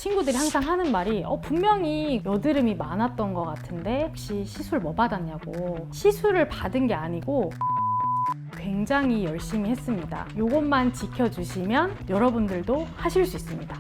친구들이 항상 하는 말이 분명히 여드름이 많았던 것 같은데 혹시 시술 뭐 받았냐고. 시술을 받은 게 아니고 굉장히 열심히 했습니다. 이것만 지켜주시면 여러분들도 하실 수 있습니다.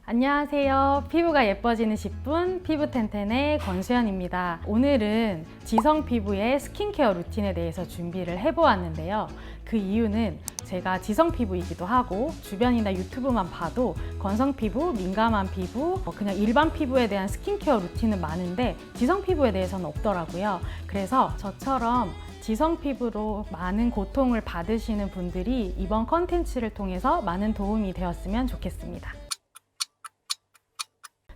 안녕하세요. 피부가 예뻐지는 10분 피부텐텐의 권수연입니다. 오늘은 지성 피부의 스킨케어 루틴에 대해서 준비를 해보았는데요. 그 이유는 제가 지성 피부이기도 하고 주변이나 유튜브만 봐도 건성 피부, 민감한 피부, 그냥 일반 피부에 대한 스킨케어 루틴은 많은데 지성 피부에 대해서는 없더라고요. 그래서 저처럼 지성 피부로 많은 고통을 받으시는 분들이 이번 컨텐츠를 통해서 많은 도움이 되었으면 좋겠습니다.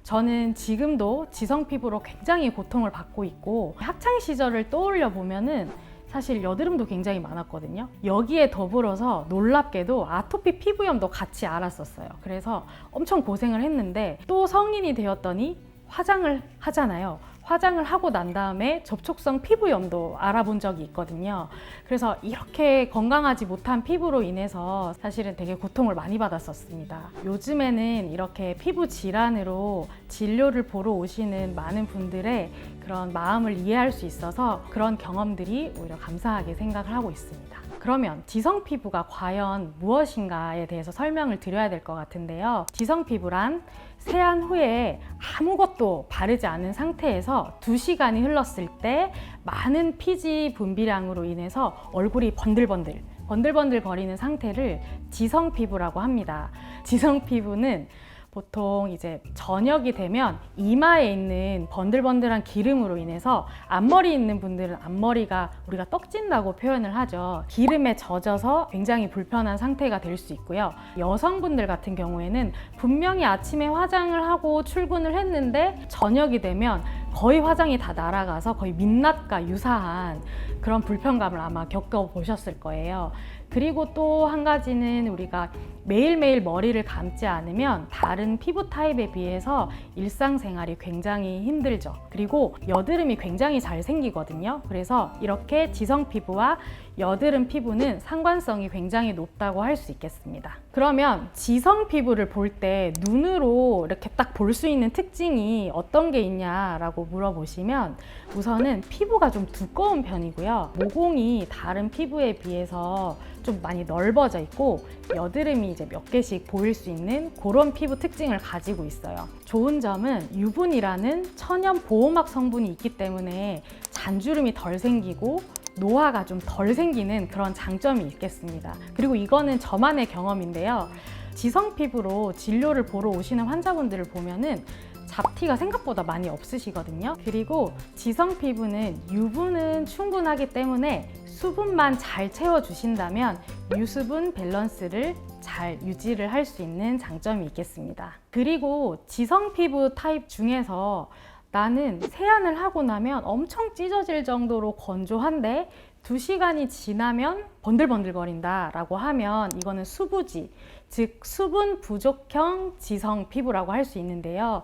저는 지금도 지성 피부로 굉장히 고통을 받고 있고 학창 시절을 떠올려 보면은 사실 여드름도 굉장히 많았거든요. 여기에 더불어서 놀랍게도 아토피 피부염도 같이 앓았었어요. 그래서 엄청 고생을 했는데 또 성인이 되었더니 화장을 하잖아요. 화장을 하고 난 다음에 접촉성 피부염도 알아본 적이 있거든요. 그래서 이렇게 건강하지 못한 피부로 인해서 사실은 되게 고통을 많이 받았었습니다. 요즘에는 이렇게 피부 질환으로 진료를 보러 오시는 많은 분들의 그런 마음을 이해할 수 있어서 그런 경험들이 오히려 감사하게 생각을 하고 있습니다. 그러면 지성 피부가 과연 무엇인가에 대해서 설명을 드려야 될 것 같은데요. 지성 피부란 세안 후에 아무것도 바르지 않은 상태에서 2시간이 흘렀을 때 많은 피지 분비량으로 인해서 얼굴이 번들번들 거리는 상태를 지성 피부라고 합니다. 지성 피부는 보통 이제 저녁이 되면 이마에 있는 번들번들한 기름으로 인해서 앞머리 있는 분들은 앞머리가 우리가 떡진다고 표현을 하죠. 기름에 젖어서 굉장히 불편한 상태가 될 수 있고요. 여성분들 같은 경우에는 분명히 아침에 화장을 하고 출근을 했는데 저녁이 되면 거의 화장이 다 날아가서 거의 민낯과 유사한 그런 불편감을 아마 겪어보셨을 거예요. 그리고 또 한 가지는 우리가 매일매일 머리를 감지 않으면 다른 피부 타입에 비해서 일상생활이 굉장히 힘들죠. 그리고 여드름이 굉장히 잘 생기거든요. 그래서 이렇게 지성 피부와 여드름 피부는 상관성이 굉장히 높다고 할 수 있겠습니다. 그러면 지성 피부를 볼 때 눈으로 이렇게 딱 볼 수 있는 특징이 어떤 게 있냐라고 물어보시면 우선은 피부가 좀 두꺼운 편이고요. 모공이 다른 피부에 비해서 좀 많이 넓어져 있고 여드름이 이제 몇 개씩 보일 수 있는 그런 피부 특징을 가지고 있어요. 좋은 점은 유분이라는 천연 보호막 성분이 있기 때문에 잔주름이 덜 생기고 노화가 좀 덜 생기는 그런 장점이 있겠습니다. 그리고 이거는 저만의 경험인데요. 지성 피부로 진료를 보러 오시는 환자분들을 보면은 잡티가 생각보다 많이 없으시거든요. 그리고 지성 피부는 유분은 충분하기 때문에 수분만 잘 채워주신다면 유수분 밸런스를 잘 유지를 할 수 있는 장점이 있겠습니다. 그리고 지성 피부 타입 중에서 나는 세안을 하고 나면 엄청 찢어질 정도로 건조한데 2시간이 지나면 번들번들거린다 라고 하면 이거는 수부지, 즉 수분 부족형 지성 피부라고 할 수 있는데요.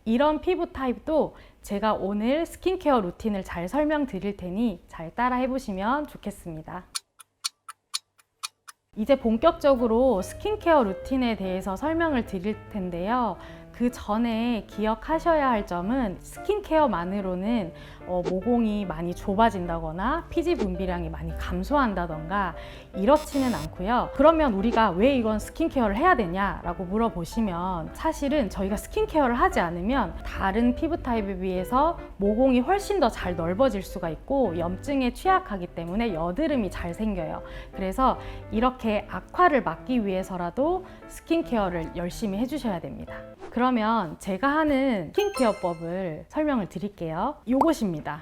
이런 피부 타입도 제가 오늘 스킨케어 루틴을 잘 설명드릴 테니 잘 따라 해보시면 좋겠습니다. 이제 본격적으로 스킨케어 루틴에 대해서 설명을 드릴 텐데요. 그 전에 기억하셔야 할 점은 스킨케어만으로는 모공이 많이 좁아진다거나 피지 분비량이 많이 감소한다던가 이렇지는 않고요. 그러면 우리가 왜 이건 스킨케어를 해야 되냐라고 물어보시면 사실은 저희가 스킨케어를 하지 않으면 다른 피부 타입에 비해서 모공이 훨씬 더 잘 넓어질 수가 있고 염증에 취약하기 때문에 여드름이 잘 생겨요. 그래서 이렇게 악화를 막기 위해서라도 스킨케어를 열심히 해주셔야 됩니다. 그러면 제가 하는 스킨케어법을 설명을 드릴게요. 이것입니다.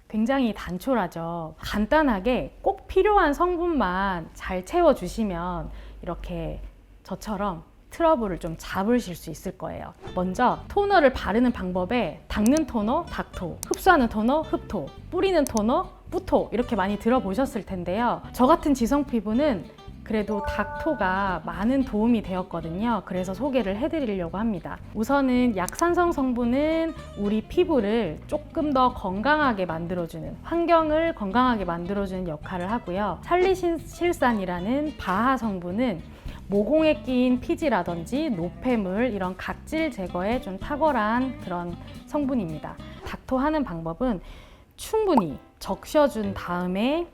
굉장히 단촐하죠. 간단하게 꼭 필요한 성분만 잘 채워주시면 이렇게 저처럼 트러블을 좀 잡으실 수 있을 거예요. 먼저 토너를 바르는 방법에 닦는 토너, 닥토, 흡수하는 토너, 흡토, 뿌리는 토너, 뿌토 이렇게 많이 들어보셨을 텐데요. 저 같은 지성 피부는 그래도 닥토가 많은 도움이 되었거든요. 그래서 소개를 해드리려고 합니다. 우선은 약산성 성분은 우리 피부를 조금 더 건강하게 만들어주는, 환경을 건강하게 만들어주는 역할을 하고요. 살리실산이라는 바하 성분은 모공에 끼인 피지라든지 노폐물, 이런 각질 제거에 좀 탁월한 그런 성분입니다. 닥토 하는 방법은 충분히 적셔준 다음에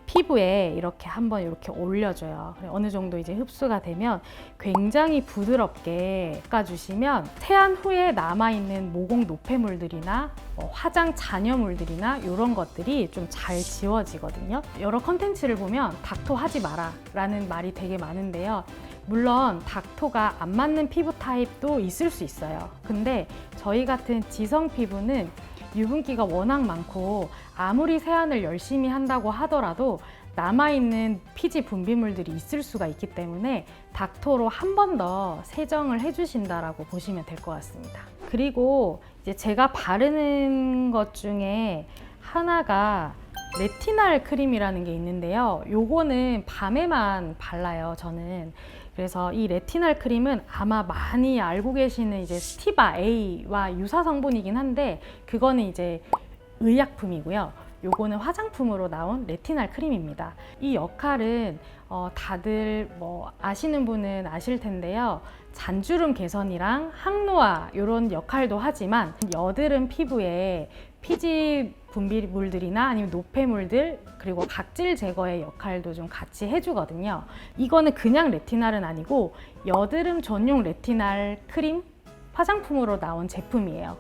피부에 이렇게 한번 이렇게 올려줘요. 어느 정도 이제 흡수가 되면 굉장히 부드럽게 닦아주시면 세안 후에 남아있는 모공 노폐물들이나 화장 잔여물들이나 이런 것들이 좀 잘 지워지거든요. 여러 컨텐츠를 보면 닥토 하지 마라 라는 말이 되게 많은데요. 물론 닥토가 안 맞는 피부 타입도 있을 수 있어요. 근데 저희 같은 지성 피부는 유분기가 워낙 많고 아무리 세안을 열심히 한다고 하더라도 남아있는 피지 분비물들이 있을 수가 있기 때문에 닥토로 한 번 더 세정을 해주신다라고 보시면 될 것 같습니다. 그리고 이제 제가 바르는 것 중에 하나가 레티날 크림이라는 게 있는데요. 요거는 밤에만 발라요, 저는. 그래서 이 레티날 크림은 아마 많이 알고 계시는 이제 스티바 A와 유사 성분이긴 한데, 그거는 이제 의약품이고요. 요거는 화장품으로 나온 레티날 크림입니다. 이 역할은 다들 뭐 아시는 분은 아실 텐데요. 잔주름 개선이랑 항노화 이런 역할도 하지만 여드름 피부에 피지 분비물들이나 아니면 노폐물들, 그리고 각질 제거의 역할도 좀 같이 해주거든요. 이거는 그냥 레티날은 아니고 여드름 전용 레티날 크림 화장품으로 나온 제품이에요.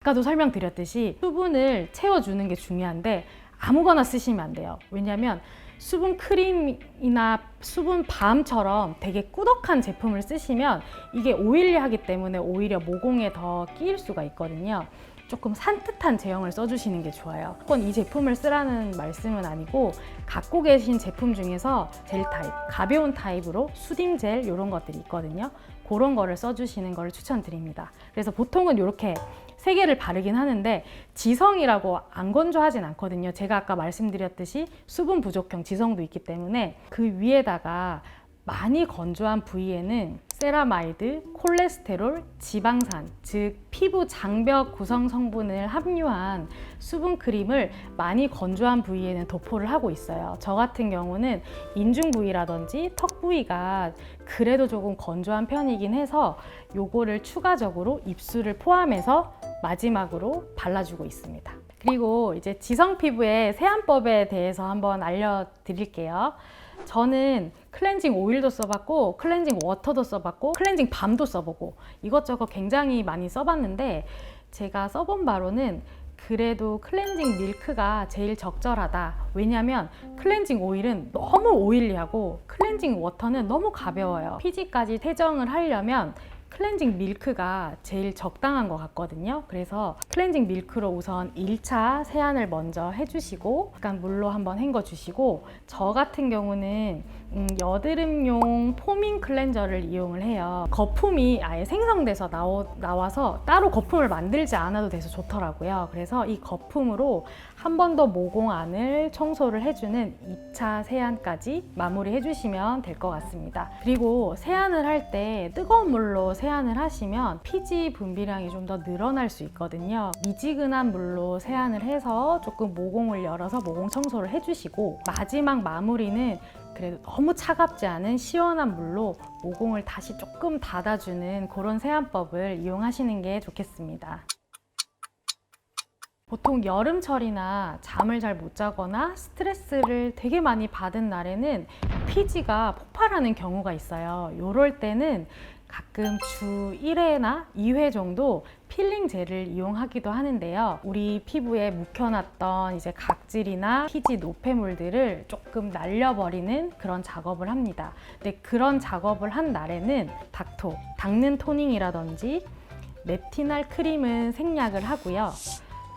아까도 설명드렸듯이 수분을 채워주는 게 중요한데 아무거나 쓰시면 안 돼요. 왜냐하면 수분 크림이나 수분 밤처럼 되게 꾸덕한 제품을 쓰시면 이게 오일리하기 때문에 오히려 모공에 더 끼일 수가 있거든요. 조금 산뜻한 제형을 써주시는 게 좋아요. 꼭 이 제품을 쓰라는 말씀은 아니고 갖고 계신 제품 중에서 젤 타입, 가벼운 타입으로 수딩 젤 이런 것들이 있거든요. 그런 거를 써주시는 걸 추천드립니다. 그래서 보통은 이렇게 3개를 바르긴 하는데 지성이라고 안 건조하진 않거든요. 제가 아까 말씀드렸듯이 수분 부족형 지성도 있기 때문에 그 위에다가 많이 건조한 부위에는 세라마이드, 콜레스테롤, 지방산, 즉 피부 장벽 구성 성분을 함유한 수분 크림을 많이 건조한 부위에는 도포를 하고 있어요. 저 같은 경우는 인중 부위라든지 턱 부위가 그래도 조금 건조한 편이긴 해서 요거를 추가적으로 입술을 포함해서 마지막으로 발라주고 있습니다. 그리고 이제 지성 피부의 세안법에 대해서 한번 알려드릴게요. 저는 클렌징 오일도 써봤고 클렌징 워터도 써봤고 클렌징 밤도 써보고 이것저것 굉장히 많이 써봤는데, 제가 써본 바로는 그래도 클렌징 밀크가 제일 적절하다. 왜냐면 클렌징 오일은 너무 오일리하고 클렌징 워터는 너무 가벼워요. 피지까지 세정을 하려면 클렌징 밀크가 제일 적당한 것 같거든요. 그래서 클렌징 밀크로 우선 1차 세안을 먼저 해주시고 약간 물로 한번 헹궈 주시고, 저 같은 경우는 여드름용 포밍 클렌저를 이용을 해요. 거품이 아예 생성돼서 나와서 따로 거품을 만들지 않아도 돼서 좋더라고요. 그래서 이 거품으로 한 번 더 모공 안을 청소를 해주는 2차 세안까지 마무리 해주시면 될 것 같습니다. 그리고 세안을 할 때 뜨거운 물로 세안을 하시면 피지 분비량이 좀 더 늘어날 수 있거든요. 미지근한 물로 세안을 해서 조금 모공을 열어서 모공 청소를 해주시고, 마지막 마무리는 그래도 너무 차갑지 않은 시원한 물로 모공을 다시 조금 닫아주는 그런 세안법을 이용하시는 게 좋겠습니다. 보통 여름철이나 잠을 잘 못 자거나 스트레스를 되게 많이 받은 날에는 피지가 폭발하는 경우가 있어요. 이럴 때는 가끔 주 1회나 2회 정도 필링 젤을 이용하기도 하는데요. 우리 피부에 묵혀놨던 이제 각질이나 피지 노폐물들을 조금 날려버리는 그런 작업을 합니다. 근데 그런 작업을 한 날에는 닥토, 닦는 토닝이라든지 레티날 크림은 생략을 하고요.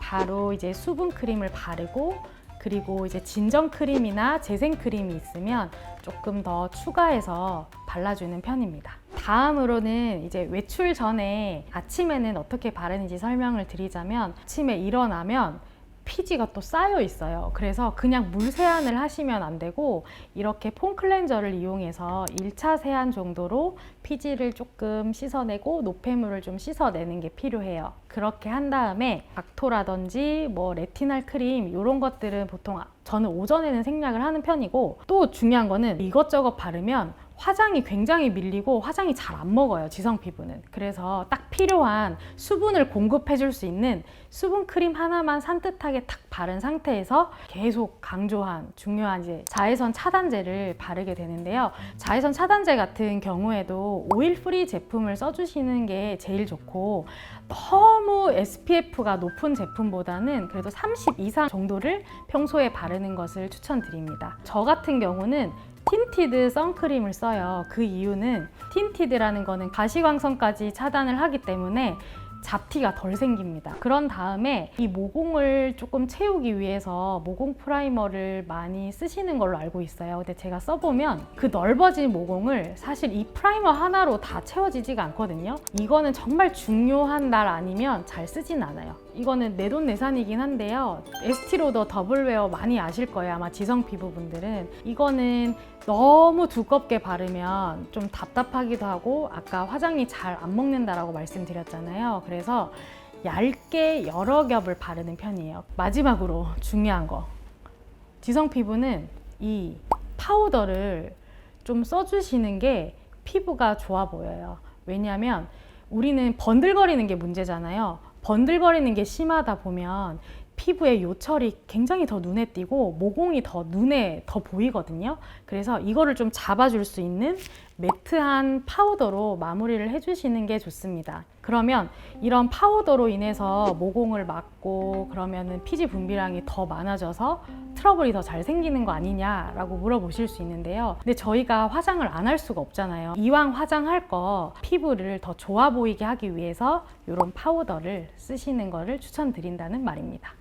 바로 이제 수분 크림을 바르고, 그리고 이제 진정 크림이나 재생 크림이 있으면 조금 더 추가해서 발라주는 편입니다. 다음으로는 이제 외출 전에 아침에는 어떻게 바르는지 설명을 드리자면, 아침에 일어나면 피지가 또 쌓여 있어요. 그래서 그냥 물 세안을 하시면 안 되고 이렇게 폼 클렌저를 이용해서 1차 세안 정도로 피지를 조금 씻어내고 노폐물을 좀 씻어내는 게 필요해요. 그렇게 한 다음에 닥토라든지 뭐 레티날 크림 이런 것들은 보통 저는 오전에는 생략을 하는 편이고, 또 중요한 거는 이것저것 바르면 화장이 굉장히 밀리고 화장이 잘 안 먹어요, 지성 피부는. 그래서 딱 필요한 수분을 공급해 줄 수 있는 수분 크림 하나만 산뜻하게 탁 바른 상태에서 계속 강조한 중요한 이제 자외선 차단제를 바르게 되는데요. 자외선 차단제 같은 경우에도 오일 프리 제품을 써주시는 게 제일 좋고, 너무 SPF가 높은 제품보다는 그래도 30 이상 정도를 평소에 바르는 것을 추천드립니다. 저 같은 경우는 틴티드 선크림을 써요. 그 이유는 틴티드라는 거는 가시광선까지 차단을 하기 때문에 잡티가 덜 생깁니다. 그런 다음에 이 모공을 조금 채우기 위해서 모공 프라이머를 많이 쓰시는 걸로 알고 있어요. 근데 제가 써보면 그 넓어진 모공을 사실 이 프라이머 하나로 다 채워지지가 않거든요. 이거는 정말 중요한 날 아니면 잘 쓰진 않아요. 이거는 내돈내산이긴 한데요. 에스티로더 더블웨어 많이 아실 거예요, 아마 지성 피부분들은. 이거는 너무 두껍게 바르면 좀 답답하기도 하고, 아까 화장이 잘 안 먹는다라고 말씀드렸잖아요. 그래서 얇게 여러 겹을 바르는 편이에요. 마지막으로 중요한 거, 지성 피부는 이 파우더를 좀 써주시는 게 피부가 좋아 보여요. 왜냐하면 우리는 번들거리는 게 문제잖아요. 번들거리는 게 심하다 보면 피부의 요철이 굉장히 더 눈에 띄고 모공이 더 눈에 더 보이거든요. 그래서 이거를 좀 잡아줄 수 있는 매트한 파우더로 마무리를 해주시는 게 좋습니다. 그러면 이런 파우더로 인해서 모공을 막고 그러면은 피지 분비량이 더 많아져서 트러블이 더 잘 생기는 거 아니냐라고 물어보실 수 있는데요. 근데 저희가 화장을 안 할 수가 없잖아요. 이왕 화장할 거 피부를 더 좋아 보이게 하기 위해서 이런 파우더를 쓰시는 거를 추천드린다는 말입니다.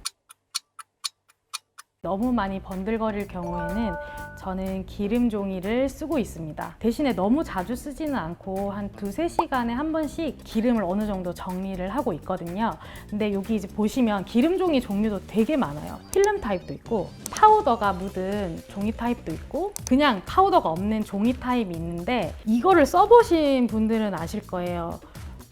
너무 많이 번들거릴 경우에는 저는 기름 종이를 쓰고 있습니다. 대신에 너무 자주 쓰지는 않고 한 2~3시간에 한 번씩 기름을 어느 정도 정리를 하고 있거든요. 근데 여기 이제 보시면 기름 종이 종류도 되게 많아요. 필름 타입도 있고 파우더가 묻은 종이 타입도 있고 그냥 파우더가 없는 종이 타입이 있는데, 이거를 써보신 분들은 아실 거예요.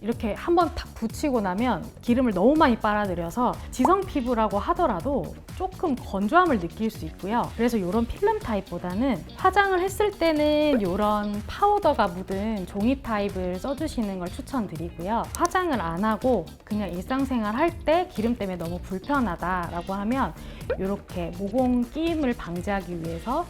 이렇게 한번 탁 붙이고 나면 기름을 너무 많이 빨아들여서 지성 피부라고 하더라도 조금 건조함을 느낄 수 있고요. 그래서 이런 필름 타입보다는 화장을 했을 때는 이런 파우더가 묻은 종이 타입을 써주시는 걸 추천드리고요. 화장을 안 하고 그냥 일상생활 할 때 기름 때문에 너무 불편하다라고 하면 이렇게 모공 끼임을 방지하기 위해서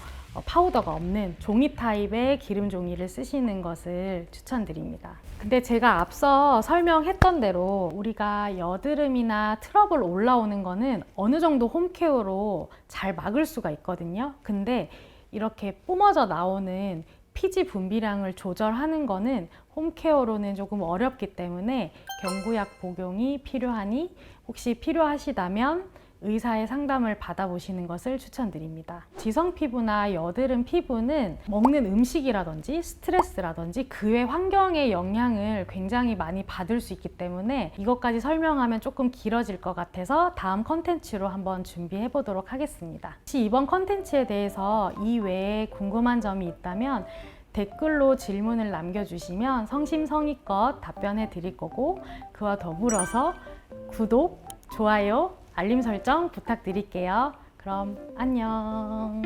파우더가 없는 종이 타입의 기름 종이를 쓰시는 것을 추천드립니다. 근데 제가 앞서 설명했던 대로 우리가 여드름이나 트러블 올라오는 거는 어느 정도 홈케어로 잘 막을 수가 있거든요. 근데 이렇게 뿜어져 나오는 피지 분비량을 조절하는 거는 홈케어로는 조금 어렵기 때문에 경구약 복용이 필요하니 혹시 필요하시다면 의사의 상담을 받아보시는 것을 추천드립니다. 지성 피부나 여드름 피부는 먹는 음식이라든지 스트레스라든지 그 외 환경의 영향을 굉장히 많이 받을 수 있기 때문에 이것까지 설명하면 조금 길어질 것 같아서 다음 컨텐츠로 한번 준비해 보도록 하겠습니다. 혹시 이번 컨텐츠에 대해서 이외에 궁금한 점이 있다면 댓글로 질문을 남겨주시면 성심성의껏 답변해 드릴 거고, 그와 더불어서 구독, 좋아요, 알림 설정 부탁드릴게요. 그럼 안녕.